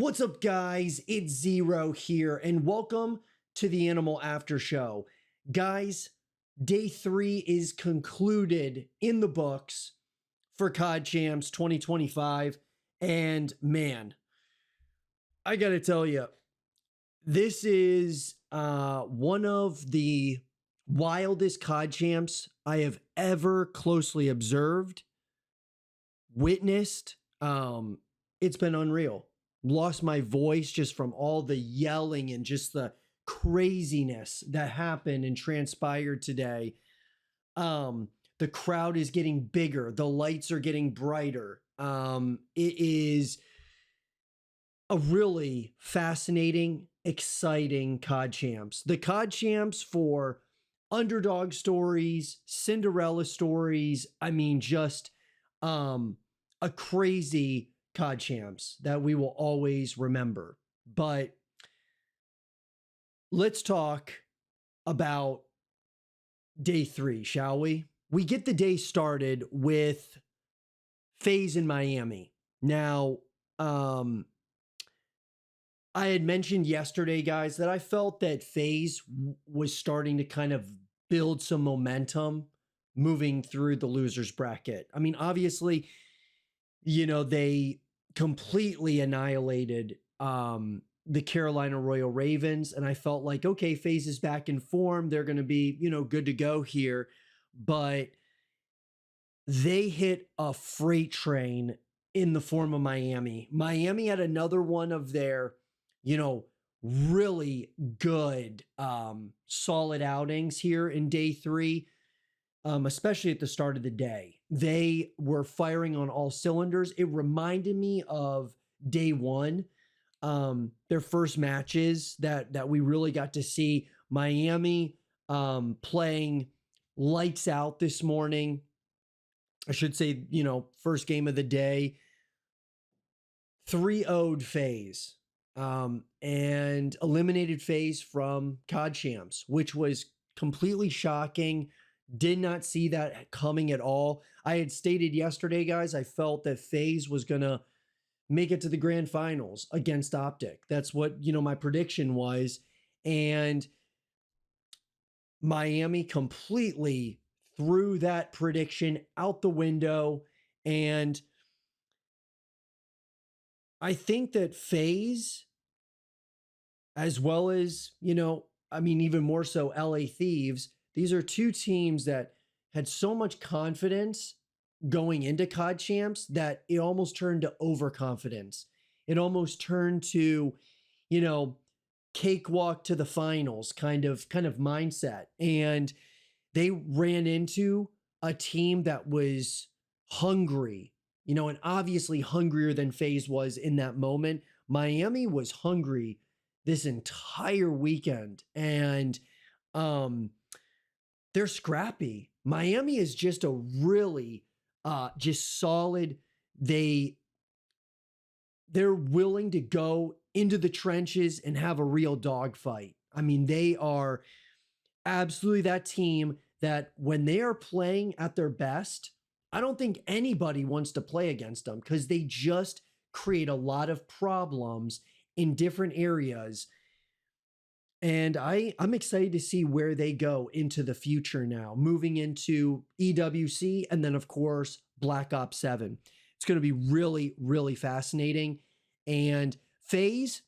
What's up, guys? It's Zero here, and welcome to the Anml Aftershow. Guys, day 3 is concluded in the books for COD Champs 2025, and man, I gotta tell you, this is one of the wildest COD Champs I have ever closely observed, witnessed. It's been unreal. Lost my voice just from all the yelling and just the craziness that happened and transpired today. The crowd is getting bigger. The lights are getting brighter. It is a really fascinating, exciting COD Champs. The COD Champs for underdog stories, Cinderella stories. I mean, just a crazy COD Champs that we will always remember. But let's talk about day 3, shall we? We get the day started with Faze in Miami. Now, I had mentioned yesterday, guys, that I felt that Faze was starting to kind of build some momentum moving through the losers bracket. I mean, obviously, they completely annihilated the Carolina Royal Ravens, and I felt like, okay, Faze is back in form. They're going to be, good to go here. But they hit a freight train in the form of Miami. Miami had another one of their, really good, solid outings here in day 3. Especially at the start of the day. They were firing on all cylinders. It reminded me of day 1, their first matches that we really got to see Miami playing lights out this morning. I should say, first game of the day, 3-0'd Faze and eliminated Faze from COD Champs, which was completely shocking. Did not see that coming at all. I had stated yesterday, guys, I felt that Faze was going to make it to the grand finals against OpTic. That's what, my prediction was. And Miami completely threw that prediction out the window. And I think that Faze, as well as, even more so LA Thieves, these are two teams that had so much confidence going into COD Champs that it almost turned to overconfidence. It almost turned to, cakewalk to the finals kind of mindset. And they ran into a team that was hungry, and obviously hungrier than Faze was in that moment. Miami was hungry this entire weekend. And, they're scrappy. Miami is just a really just solid. They're willing to go into the trenches and have a real dogfight. I mean, they are absolutely that team that when they are playing at their best, I don't think anybody wants to play against them because they just create a lot of problems in different areas. And I'm excited to see where they go into the future now, moving into EWC and then, of course, Black Ops 7. It's going to be really, really fascinating. And Faze,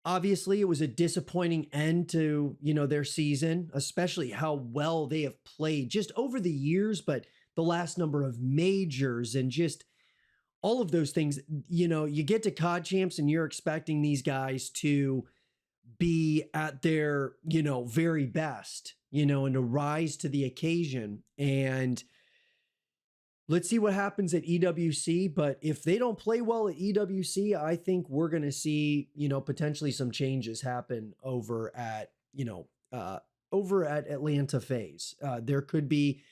obviously, it was a disappointing end to, their season, especially how well they have played just over the years, but the last number of majors and just all of those things. You get to COD Champs and you're expecting these guys to be at their, very best, and to rise to the occasion. And let's see what happens at EWC. But if they don't play well at EWC, I think we're going to see, potentially some changes happen over at Atlanta Faze. There could be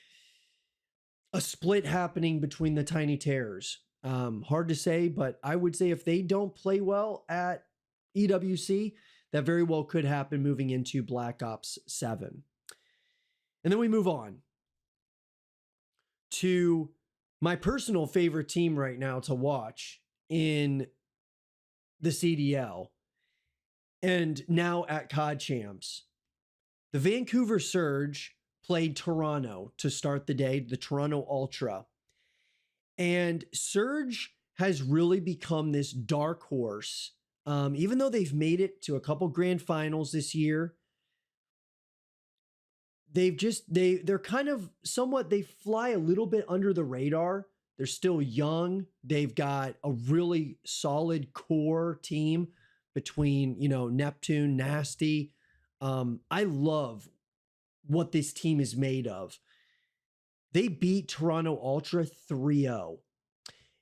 a split happening between the Tiny Terrors. Hard to say, but I would say if they don't play well at EWC, that very well could happen moving into Black Ops 7. And then we move on to my personal favorite team right now to watch in the CDL and now at COD Champs. The Vancouver Surge played Toronto to start the day, the Toronto Ultra. And Surge has really become this dark horse. Even though they've made it to a couple grand finals this year, they're kind of somewhat, they fly a little bit under the radar. They're still young. They've got a really solid core team between, Neptune, Nasty. I love what this team is made of. They beat Toronto Ultra 3-0.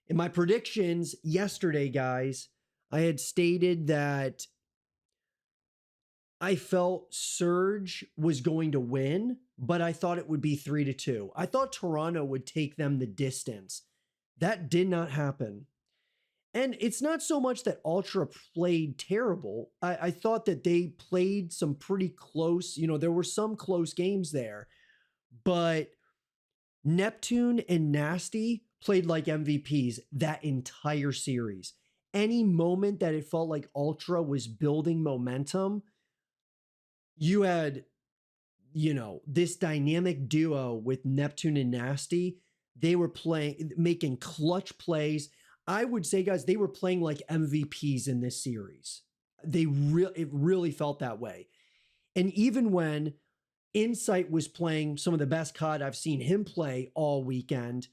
In my predictions yesterday, guys, I had stated that I felt Surge was going to win, but I thought it would be 3-2. I thought Toronto would take them the distance. That did not happen. And it's not so much that Ultra played terrible. I thought that they played some pretty close, there were some close games there. But Neptune and Nasty played like MVPs that entire series. Any moment that it felt like Ultra was building momentum, you had, this dynamic duo with Neptune and Nasty. They were making clutch plays. I would say, guys, they were playing like MVPs in this series. It really felt that way. And even when Insight was playing some of the best COD I've seen him play all weekend,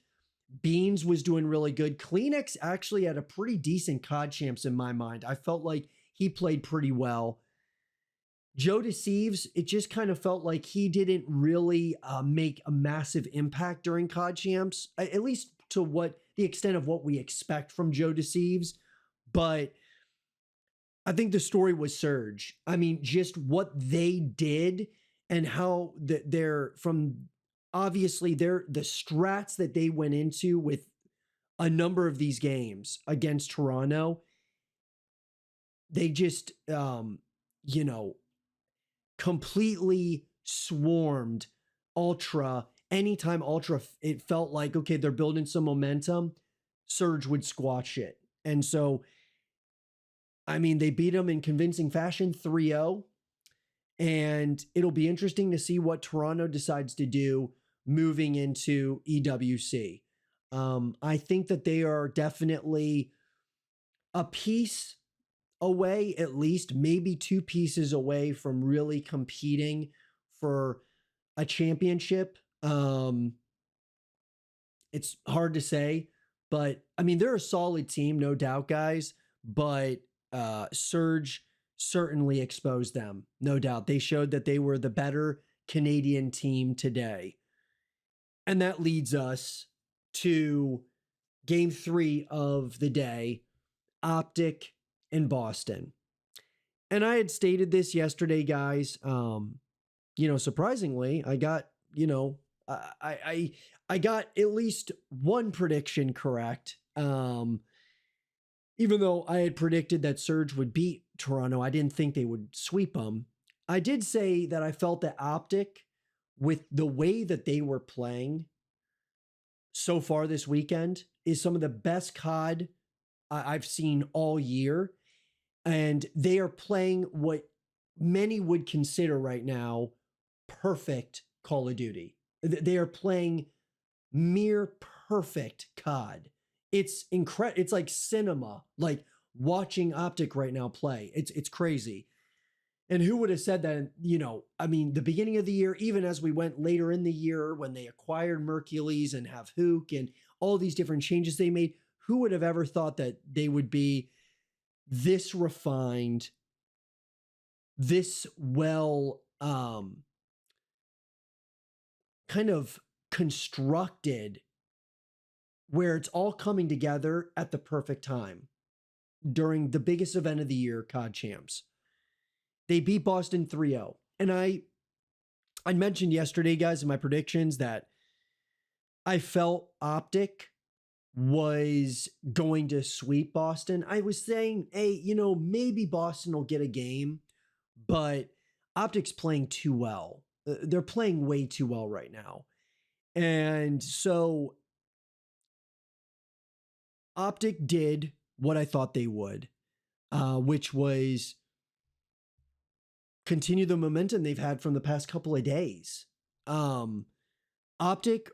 Beans was doing really good. Kleenex actually had a pretty decent COD Champs in my mind. I felt like he played pretty well. Joe Deceives, it just kind of felt like he didn't really make a massive impact during COD Champs, at least to the extent of what we expect from Joe Deceives. But I think the story was Surge. I mean, just what they did and how they're from, obviously the strats that they went into with a number of these games against Toronto. They just, completely swarmed Ultra. Anytime Ultra, it felt like, okay, they're building some momentum, Surge would squash it. And so, I mean, they beat them in convincing fashion, 3-0. And it'll be interesting to see what Toronto decides to do moving into EWC. I think that they are definitely a piece away, at least maybe 2 pieces away from really competing for a championship. It's hard to say, but I mean, they're a solid team, no doubt, guys. But Surge certainly exposed them, no doubt. They showed that they were the better Canadian team today. And that leads us to game 3 of the day, OpTic in Boston. And I had stated this yesterday, guys. Surprisingly, I got, I got at least one prediction correct. Even though I had predicted that Surge would beat Toronto, I didn't think they would sweep them. I did say that I felt that OpTic, with the way that they were playing so far this weekend, is some of the best COD I've seen all year. And they are playing what many would consider right now perfect Call of Duty. They are playing mere perfect COD. It's incredible. It's like cinema, like watching OpTic right now play. It's crazy. And who would have said that, I mean, the beginning of the year, even as we went later in the year when they acquired Mercules and have Hook and all these different changes they made, who would have ever thought that they would be this refined, this well kind of constructed, where it's all coming together at the perfect time during the biggest event of the year, COD Champs. They beat Boston 3-0. And I mentioned yesterday, guys, in my predictions that I felt OpTic was going to sweep Boston. I was saying, hey, maybe Boston will get a game, but OpTic's playing too well. They're playing way too well right now. And so OpTic did what I thought they would, which was continue the momentum they've had from the past couple of days. OpTic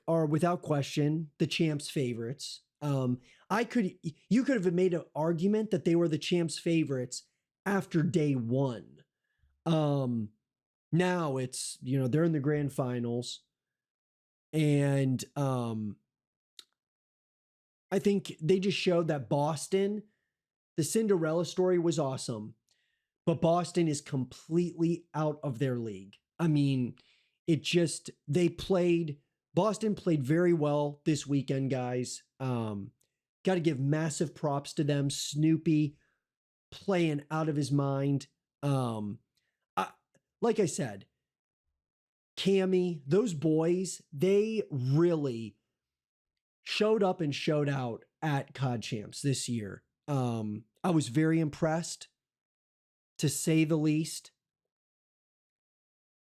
are without question the champs favorites. You could have made an argument that they were the champs favorites after day one. Now it's, they're in the grand finals, and I think they just showed that Boston, the Cinderella story was awesome, but Boston is completely out of their league. I mean, Boston played very well this weekend, guys. Got to give massive props to them. Snoopy playing out of his mind. Like I said, Cammy, those boys, they really showed up and showed out at COD Champs this year. I was very impressed, to say the least.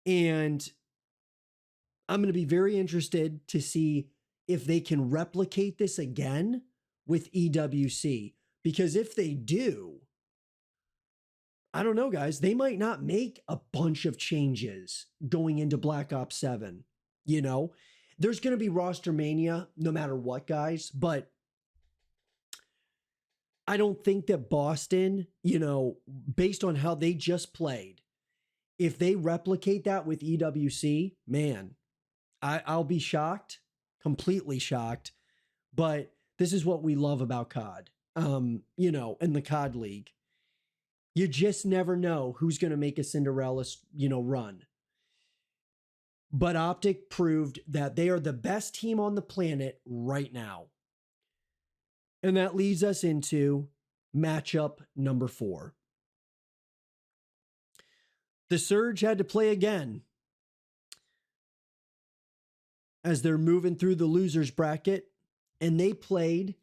And I'm going to be very interested to see if they can replicate this again with EWC. Because if they do, I don't know, guys, they might not make a bunch of changes going into Black Ops 7. There's going to be roster mania no matter what, guys, but I don't think that Boston, based on how they just played, if they replicate that with EWC, man, I'll be shocked, completely shocked. But this is what we love about COD, in the COD League. You just never know who's going to make a Cinderella, run. But OpTic proved that they are the best team on the planet right now. And that leads us into matchup number 4. The Surge had to play again as they're moving through the losers bracket, and they played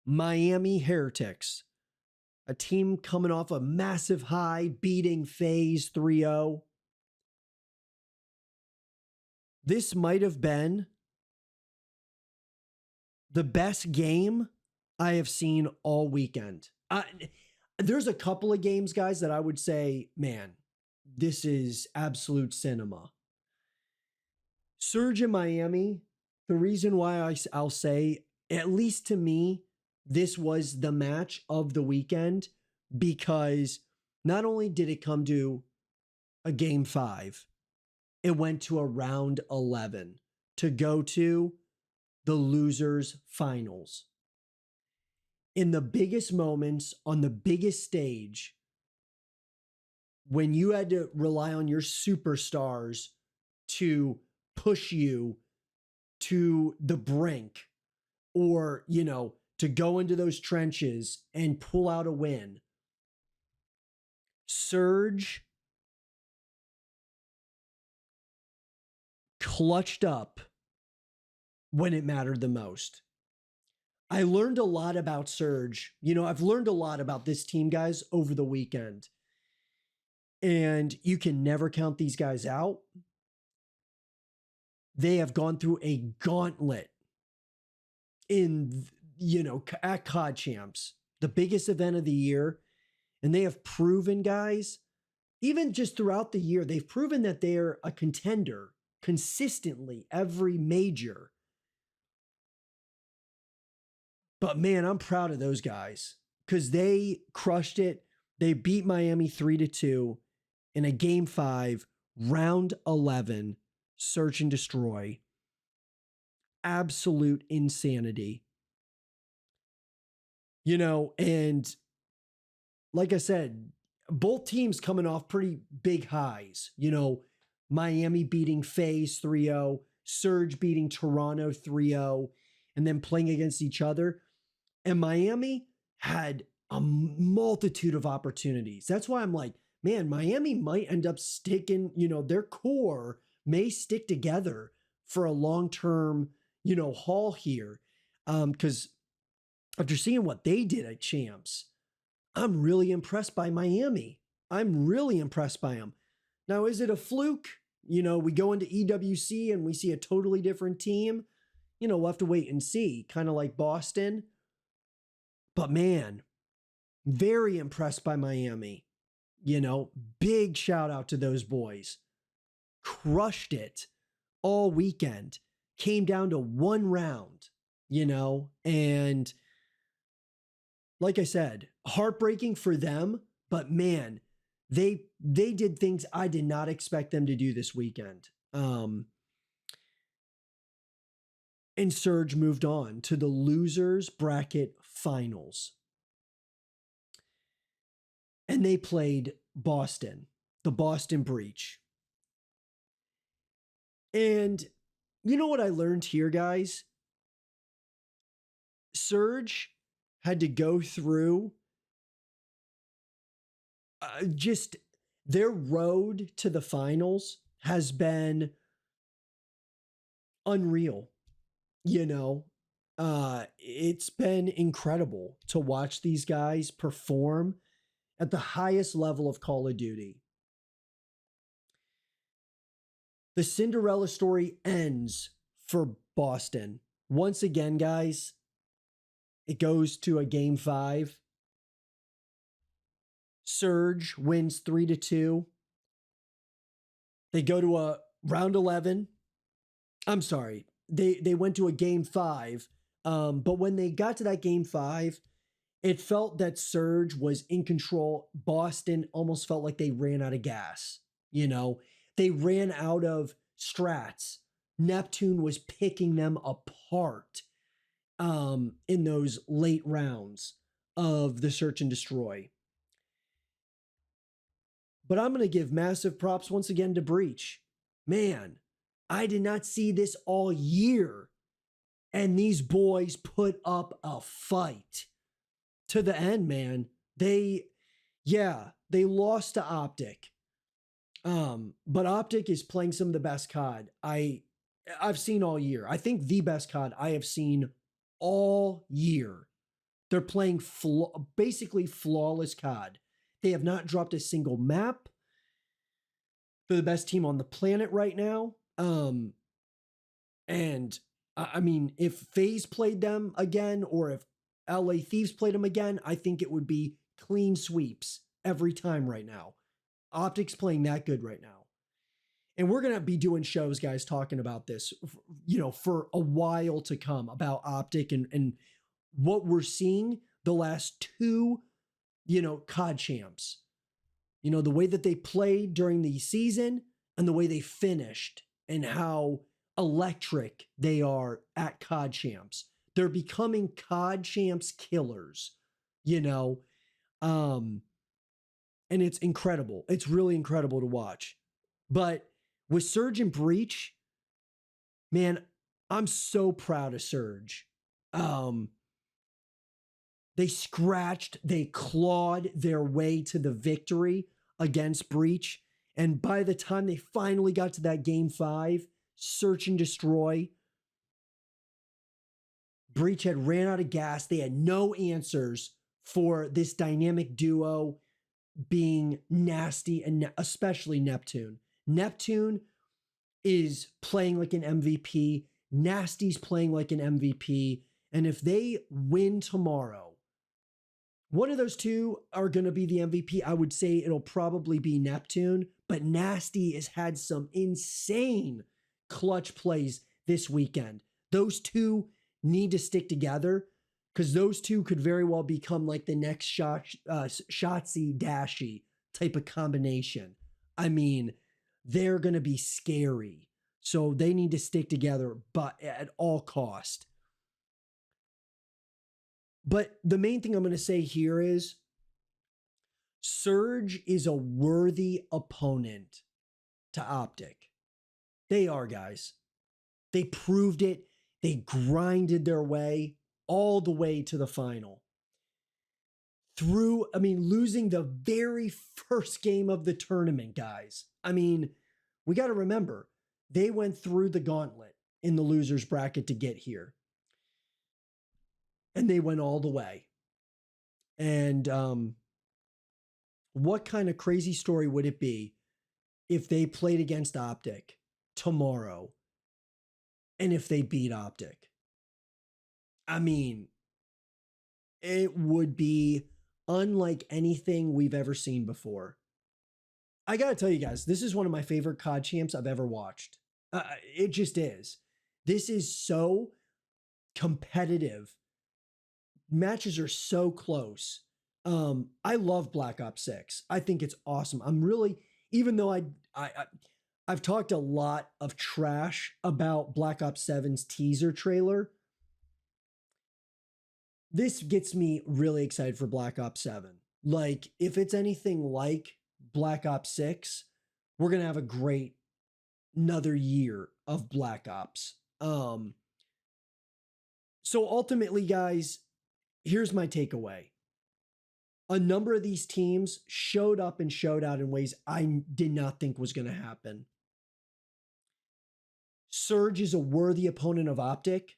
Miami Heretics, a team coming off a massive high, beating Faze 3-0. This might have been the best game I have seen all weekend. There's a couple of games, guys, that I would say, man, this is absolute cinema. Surge in Miami, the reason why I'll say, at least to me, this was the match of the weekend, because not only did it come to a game 5, it went to a round 11 to go to the losers finals. In the biggest moments on the biggest stage, when you had to rely on your superstars to push you to the brink, or, to go into those trenches and pull out a win, Surge clutched up when it mattered the most. I learned a lot about Surge. I've learned a lot about this team, guys, over the weekend. And you can never count these guys out. They have gone through a gauntlet at COD Champs, the biggest event of the year. And they have proven, guys, even just throughout the year, they've proven that they're a contender consistently every major. But man, I'm proud of those guys because they crushed it. They beat Miami 3-2 in a game 5, round 11, search and destroy. Absolute insanity. And like I said, both teams coming off pretty big highs. Miami beating Faze 3-0, Surge beating Toronto 3-0, and then playing against each other. And Miami had a multitude of opportunities. That's why I'm like, man, Miami might end up sticking, their core may stick together for a long-term, haul here. Because after seeing what they did at Champs, I'm really impressed by Miami. I'm really impressed by them. Now, is it a fluke? We go into EWC and we see a totally different team. We'll have to wait and see, kind of like Boston. But man, very impressed by Miami. You know, big shout out to those boys. Crushed it all weekend. Came down to one round, you know, and like I said, heartbreaking for them, but man, they did things I did not expect them to do this weekend. And Surge moved on to the losers bracket finals. And they played Boston, the Boston Breach. And you know what I learned here, guys? Surge had to go through just their road to the finals has been unreal. You know, it's been incredible to watch these guys perform at the highest level of Call of Duty. The Cinderella story ends for Boston. Once again, guys, it goes to a game 5. Surge wins 3-2. They go to a round 11. I'm sorry. They went to a game 5. But when they got to that game 5, it felt that Surge was in control. Boston almost felt like they ran out of gas. You know, they ran out of strats. Neptune was picking them apart in those late rounds of the search and destroy. But I'm going to give massive props once again to Breach. Man, I did not see this all year. And these boys put up a fight to the end, man. They lost to OpTic. But OpTic is playing some of the best COD I've seen all year. I think the best COD I have seen all year. They're playing basically flawless COD. They have not dropped a single map. They're the best team on the planet right now. And I mean, if FaZe played them again, or if LA Thieves played them again, I think it would be clean sweeps every time right now. OpTic's playing that good right now. And we're going to be doing shows, guys, talking about this, you know, for a while to come about OpTic and what we're seeing the last 2, you know, COD champs. You know, the way that they played during the season and the way they finished and how electric they are at COD champs. They're becoming COD champs killers, you know, and it's incredible. It's really incredible to watch. But with Surge and Breach, man, I'm so proud of Surge. They scratched, they clawed their way to the victory against Breach. And by the time they finally got to that game 5, search and destroy, Breach had ran out of gas. They had no answers for this dynamic duo being nasty, and especially Neptune. Neptune is playing like an MVP. Nasty's playing like an MVP. And if they win tomorrow, one of those two are going to be the MVP. I would say it'll probably be Neptune, but Nasty has had some insane clutch plays this weekend. Those two need to stick together because those two could very well become like the next Shotzzy Dashy type of combination. I mean, they're going to be scary. So they need to stick together, but at all cost. But the main thing I'm going to say here is Surge is a worthy opponent to OpTic. They are, guys. They proved it. They grinded their way all the way to the final. Losing the very first game of the tournament, guys. I mean, we got to remember, they went through the gauntlet in the losers bracket to get here. And they went all the way. And what kind of crazy story would it be if they played against OpTic tomorrow and if they beat OpTic? I mean, It would be unlike anything we've ever seen before. I gotta tell you guys, this is one of my favorite COD champs I've ever watched. It just is. This is so competitive. Matches are so close. I love Black Ops 6. I think it's awesome. I'm really, even though I've talked a lot of trash about Black Ops 7's teaser trailer, this gets me really excited for Black Ops 7. Like, if it's anything like Black Ops 6, we're going to have a great another year of Black Ops. So ultimately, guys, here's my takeaway. A number of these teams showed up and showed out in ways I did not think was going to happen. Surge is a worthy opponent of OpTic.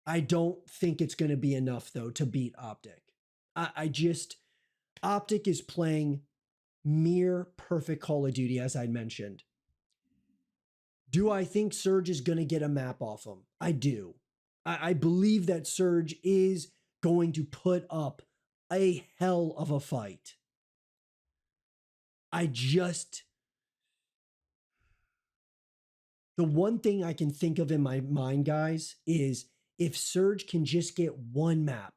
I don't think it's going to be enough, though, to beat OpTic. OpTic is playing mere perfect Call of Duty, as I mentioned. Do I think Surge is going to get a map off them? I do. I believe that Surge is going to put up a hell of a fight. The one thing I can think of in my mind, guys, is if Surge can just get one map,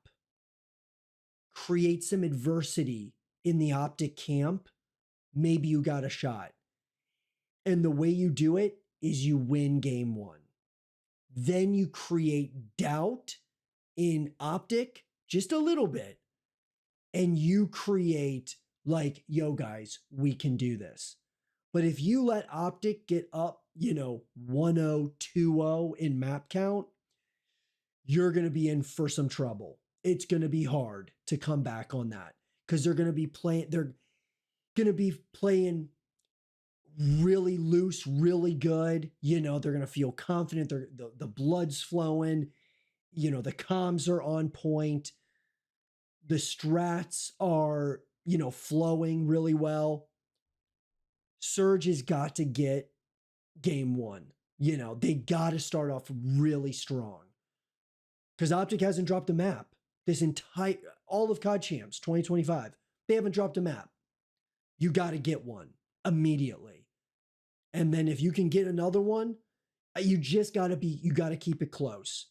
create some adversity in the OpTic camp, maybe you got a shot. And the way you do it is you win game one. Then you create doubt in OpTic just a little bit. And you create like, yo, guys, we can do this. But if you let OpTic get up, 1-0, 2-0 in map count, you're going to be in for some trouble. It's going to be hard to come back on that because they're going to be playing really loose, really good. They're going to feel confident. The blood's flowing. The comms are on point. The strats are, flowing really well. Surge has got to get game one. They got to start off really strong. Because OpTic hasn't dropped a map all of COD Champs 2025. They haven't dropped a map. You got to get one immediately. And then if you can get another one, you got to keep it close.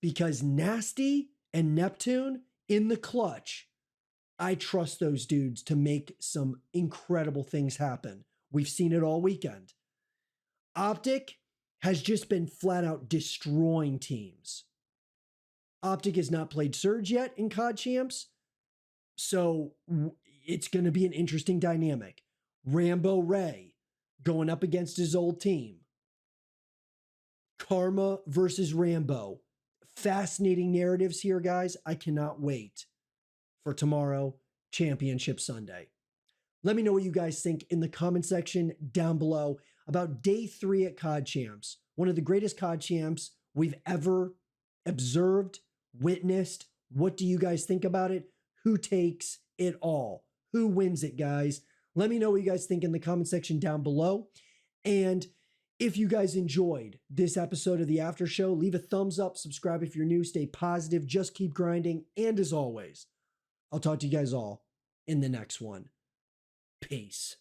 Because Nasty and Neptune in the clutch, I trust those dudes to make some incredible things happen. We've seen it all weekend. OpTic has just been flat out destroying teams. OpTic has not played Surge yet in COD Champs, so it's going to be an interesting dynamic. Rambo Ray going up against his old team. Karma versus Rambo. Fascinating narratives here, guys. I cannot wait for tomorrow, Championship Sunday. Let me know what you guys think in the comment section down below about day 3 at COD Champs. One of the greatest COD Champs we've ever observed, witnessed. What do you guys think about it? Who takes it all? Who wins it, guys? Let me know what you guys think in the comment section down below. And if you guys enjoyed this episode of the After Show, leave a thumbs up, subscribe if you're new, stay positive, just keep grinding. And as always, I'll talk to you guys all in the next one. Peace.